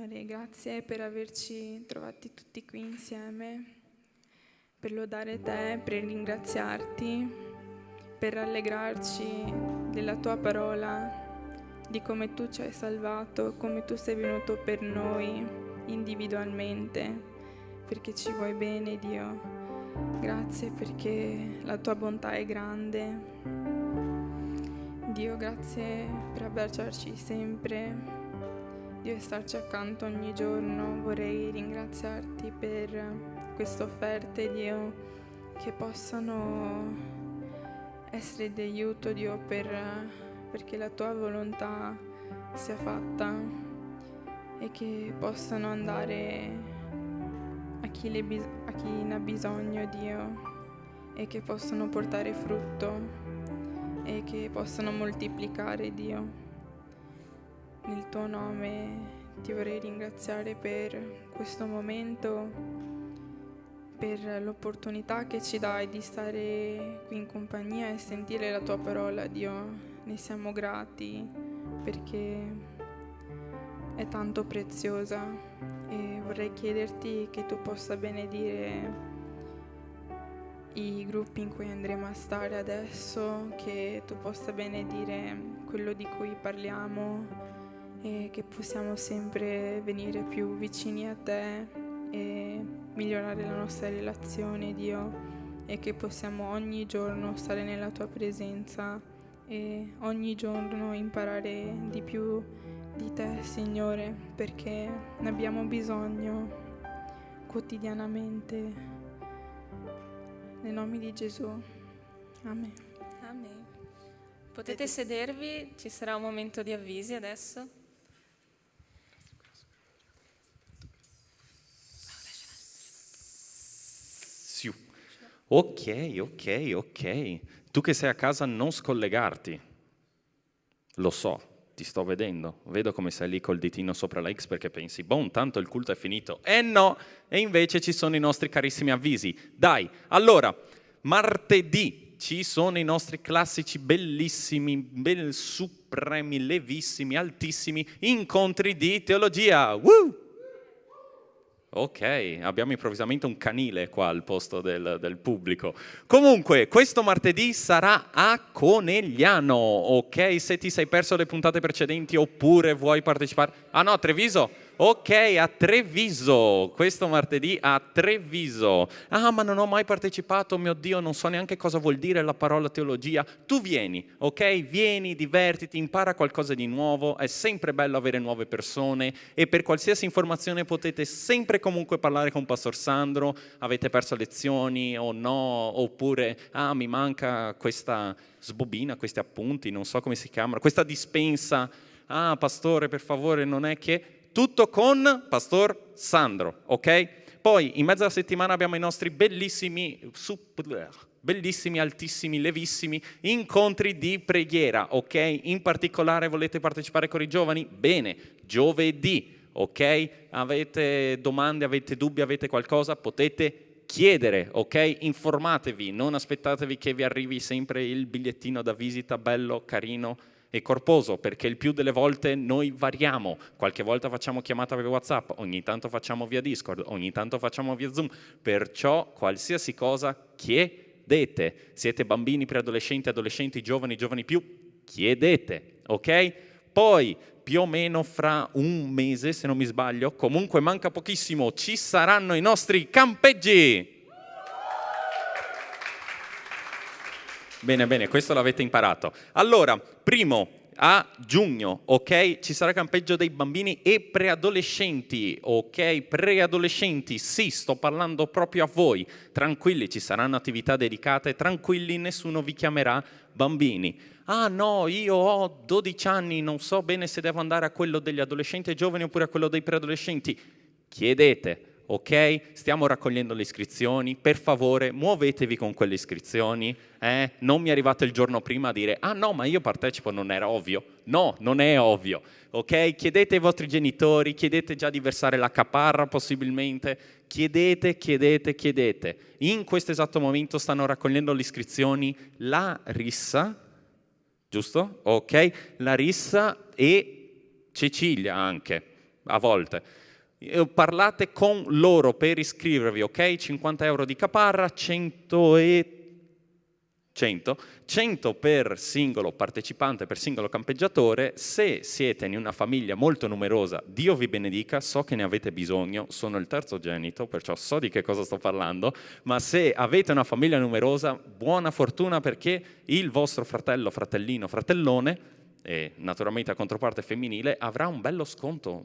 Signore, grazie per averci trovati tutti qui insieme, per lodare te, per ringraziarti, per rallegrarci della tua parola, di come tu ci hai salvato, come tu sei venuto per noi individualmente, perché ci vuoi bene, Dio. Grazie perché la tua bontà è grande. Dio, grazie per abbracciarci sempre, Dio, e starci accanto ogni giorno. Vorrei ringraziarti per queste offerte, Dio, che possano essere di aiuto, Dio, perché la tua volontà sia fatta e che possano andare a chi ne ha bisogno, Dio, e che possano portare frutto e che possano moltiplicare, Dio. Nel tuo nome ti vorrei ringraziare per questo momento, per l'opportunità che ci dai di stare qui in compagnia e sentire la tua parola, Dio. Ne siamo grati perché è tanto preziosa e vorrei chiederti che tu possa benedire i gruppi in cui andremo a stare adesso, che tu possa benedire quello di cui parliamo e che possiamo sempre venire più vicini a te e migliorare la nostra relazione, Dio, e che possiamo ogni giorno stare nella tua presenza e ogni giorno imparare di più di te, Signore, perché ne abbiamo bisogno quotidianamente. Nel nome di Gesù. Amen. Amen. Potete sedervi, ci sarà un momento di avvisi adesso. Ok. Tu che sei a casa non scollegarti. Lo so, ti sto vedendo. Vedo come sei lì col ditino sopra la X perché pensi, boh, tanto il culto è finito. No! E invece ci sono i nostri carissimi avvisi. Dai, allora, martedì ci sono i nostri classici bellissimi, supremi, levissimi, altissimi incontri di teologia. Woo! Ok, abbiamo improvvisamente un canile qua al posto del pubblico. Comunque, questo martedì sarà a Conegliano, ok? Se ti sei perso le puntate precedenti oppure vuoi partecipare... Ah no, a Treviso? Ok, a Treviso, questo martedì a Treviso. Ah, ma non ho mai partecipato, mio Dio, non so neanche cosa vuol dire la parola teologia. Tu vieni, ok? Vieni, divertiti, impara qualcosa di nuovo, è sempre bello avere nuove persone e per qualsiasi informazione potete sempre comunque parlare con Pastor Sandro, avete perso lezioni o no, oppure, mi manca questa sbobina, questi appunti, non so come si chiamano, questa dispensa. Ah, pastore, per favore, non è che... Tutto con Pastor Sandro, ok? Poi in mezzo alla settimana abbiamo i nostri bellissimi, altissimi, levissimi incontri di preghiera, ok? In particolare volete partecipare con i giovani? Bene, giovedì, ok? Avete domande, avete dubbi, avete qualcosa? Potete chiedere, ok? Informatevi, non aspettatevi che vi arrivi sempre il bigliettino da visita bello, carino e corposo, perché il più delle volte noi variamo, qualche volta facciamo chiamata via WhatsApp, ogni tanto facciamo via Discord, ogni tanto facciamo via Zoom, perciò qualsiasi cosa chiedete, siete bambini, preadolescenti, adolescenti, giovani più, chiedete, ok? Poi più o meno fra un mese, se non mi sbaglio, comunque manca pochissimo, ci saranno i nostri campeggi! Bene, questo l'avete imparato. Allora, primo, a giugno, ok? Ci sarà campeggio dei bambini e preadolescenti, ok? Preadolescenti, sì, sto parlando proprio a voi. Tranquilli, ci saranno attività dedicate, tranquilli, nessuno vi chiamerà bambini. Ah no, io ho 12 anni, non so bene se devo andare a quello degli adolescenti e giovani oppure a quello dei preadolescenti. Chiedete. Ok? Stiamo raccogliendo le iscrizioni, per favore muovetevi con quelle iscrizioni, non mi arrivate il giorno prima a dire ah no ma io partecipo, non era ovvio, no, non è ovvio, ok? Chiedete ai vostri genitori, chiedete già di versare la caparra possibilmente, chiedete, in questo esatto momento stanno raccogliendo le iscrizioni Larissa, giusto? Ok? Larissa e Cecilia anche. a volte. Parlate con loro per iscrivervi, ok? 50 euro di caparra, 100 per singolo partecipante, per singolo campeggiatore. Se siete in una famiglia molto numerosa, Dio vi benedica, so che ne avete bisogno, sono il terzogenito, perciò so di che cosa sto parlando, ma se avete una famiglia numerosa, buona fortuna, perché il vostro fratello, fratellino, fratellone, e naturalmente a controparte femminile, avrà un bello sconto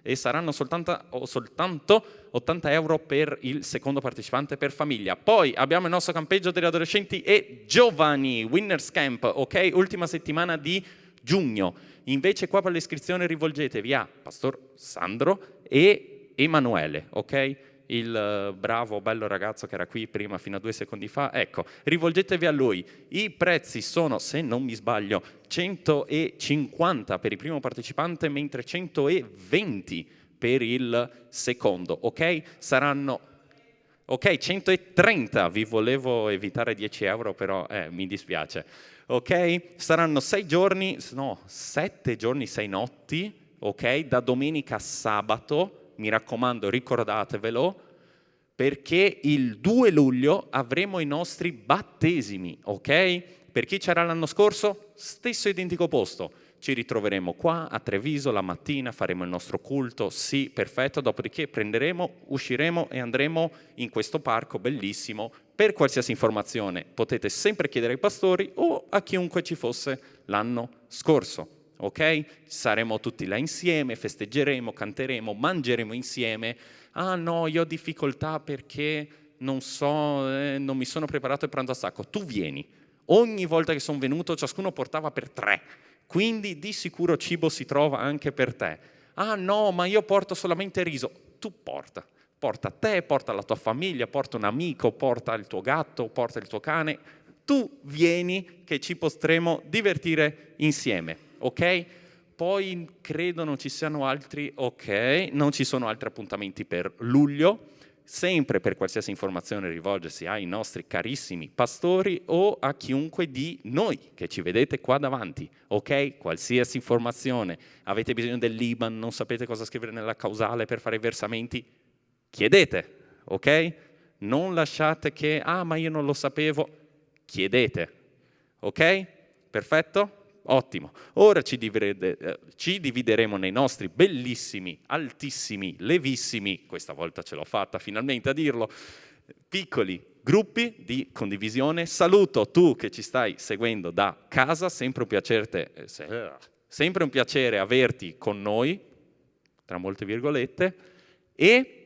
e saranno soltanto 80 euro per il secondo partecipante per famiglia. Poi abbiamo il nostro campeggio degli adolescenti e giovani, Winners Camp, ok? Ultima settimana di giugno. Invece qua per l'iscrizione rivolgetevi a Pastor Sandro e Emanuele, ok? Il bravo, bello ragazzo che era qui prima fino a 2 secondi fa, ecco, rivolgetevi a lui. I prezzi sono, se non mi sbaglio, 150 per il primo partecipante, mentre 120 per il secondo, ok? Saranno, ok, 130, vi volevo evitare 10 euro, però mi dispiace, ok? Saranno 7 giorni, 6 notti, ok? Da domenica a sabato. Mi raccomando, ricordatevelo, perché il 2 luglio avremo i nostri battesimi, ok? Per chi c'era l'anno scorso, stesso identico posto. Ci ritroveremo qua a Treviso la mattina, faremo il nostro culto, sì, perfetto, dopodiché usciremo e andremo in questo parco bellissimo. Per qualsiasi informazione potete sempre chiedere ai pastori o a chiunque ci fosse l'anno scorso. Ok? Saremo tutti là insieme, festeggeremo, canteremo, mangeremo insieme. Ah no, io ho difficoltà perché non mi sono preparato il pranzo a sacco. Tu vieni. Ogni volta che sono venuto ciascuno portava per 3, quindi di sicuro cibo si trova anche per te. Ah no, ma io porto solamente riso. Tu porta te, porta la tua famiglia, porta un amico, porta il tuo gatto, porta il tuo cane. Tu vieni che ci potremo divertire insieme. Ok? Poi credo non ci siano altri, ok, non ci sono altri appuntamenti per luglio. Sempre per qualsiasi informazione rivolgersi ai nostri carissimi pastori o a chiunque di noi che ci vedete qua davanti, ok? Qualsiasi informazione, avete bisogno dell'IBAN, non sapete cosa scrivere nella causale per fare i versamenti, chiedete, ok? Non lasciate che, ma io non lo sapevo, chiedete, ok? Perfetto? Ottimo. Ora ci divideremo nei nostri bellissimi, altissimi, levissimi, questa volta ce l'ho fatta finalmente a dirlo, piccoli gruppi di condivisione. Saluto tu che ci stai seguendo da casa, sempre un piacere averti con noi, tra molte virgolette, e